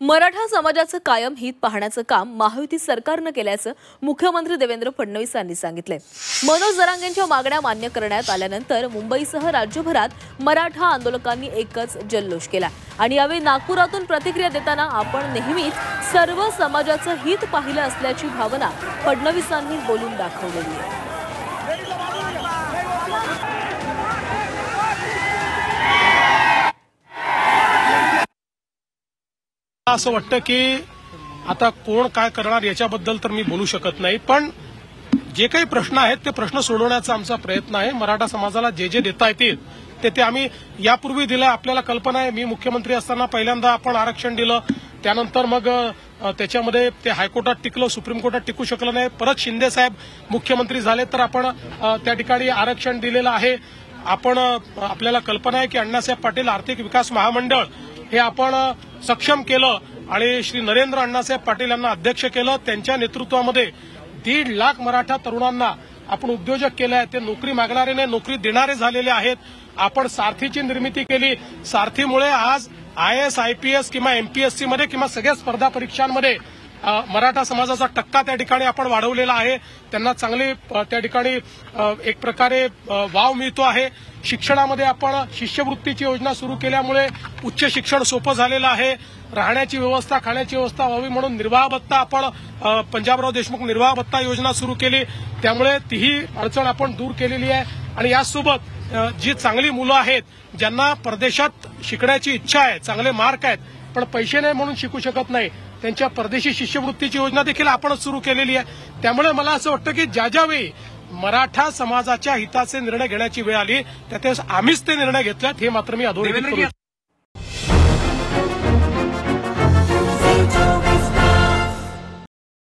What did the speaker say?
मराठा समाजाचं कायम हित पाहण्याचं काम महायुती सरकारनं केल्याचं मुख्यमंत्री देवेंद्र फडणवीस यांनी सांगितलंय। मनोज जरांगेंच्या मागण्या मान्य करण्यात आल्यानंतर मुंबईसह राज्यभरात मराठा आंदोलकांनी एकच जल्लोष केला आणि यावेळी नागपुरातून प्रतिक्रिया देताना आपण नेहमीच सर्व समाजाचं हित पाहिलं असल्याची भावना फडणवीसांनी बोलून दाखवलेली आहे। असं वाटतं की आता कोण काय करणार याच्याबद्दल तर मी बोलू शकत नाही, पण जे काही प्रश्न आहेत ते प्रश्न सोडवण्याचा आमचा प्रयत्न आहे। मराठा समाजाला जे जे देता येतील ते आम्ही यापूर्वी दिलं। आपल्याला कल्पना आहे, मी मुख्यमंत्री असताना पहिल्यांदा आपण आरक्षण दिलं, त्यानंतर मग त्याच्यामध्ये ते हायकोर्टात टिकलं, सुप्रीम कोर्टात टिकू शकलं नाही, परत शिंदे साहेब मुख्यमंत्री झाले तर आपण त्या ठिकाणी आरक्षण दिलेलं आहे। आपल्याला कल्पना आहे की अण्णासाहेब पाटील आर्थिक विकास महामंडळ हे आपण सक्षम केलं आणि श्री नरेंद्र अण्णासाहेब पाटील यांना अध्यक्ष केलं। त्यांच्या नेतृत्वामध्ये 1.5 लाख मराठा तरुणांना आपण उद्योजक केले आहे, ते नोकरी मागणारे नाही नोकरी देणारे झालेले आहेत। आपण सारथीची निर्मिती केली, सारथीमुळे आज IAS IPS किंवा MPSC मध्ये किंवा सगळ्या स्पर्धा परीक्षांमध्ये मराठा समाजाचा टक्का त्या ठिकाणी आपण वाढवलेला आहे। त्यांना चांगली त्या ठिकाणी एक प्रकारे वाव मिळतो आहे। शिक्षणामध्ये आपण शिष्यवृत्तीची योजना सुरू केल्यामुळे उच्च शिक्षण सोपं झालेलं आहे। राहण्याची व्यवस्था, खाण्याची व्यवस्था व्हावी म्हणून निर्वाह भत्ता आपण पंजाबराव देशमुख निर्वाह भत्ता योजना सुरू केली, त्यामुळे तीही अडचण आपण दूर केलेली आहे। आणि यासोबत जी चांगली मुलं आहेत ज्यांना परदेशात शिकण्याची इच्छा आहे, चांगले मार्क आहेत पण पैसे नाही म्हणून शिकू शकत नाही, त्यांच्या परदेशी शिष्यवृत्तीची योजना देखील आपणच सुरू केलेली आहे। त्यामुळे मला असं वाटतं की ज्यावेळी मराठा समाजाच्या हिताचे निर्णय घेण्याची वेळ आली त्यावेळेस आम्हीच ते निर्णय घेतलेत, हे मात्र मी अधोरेखित करू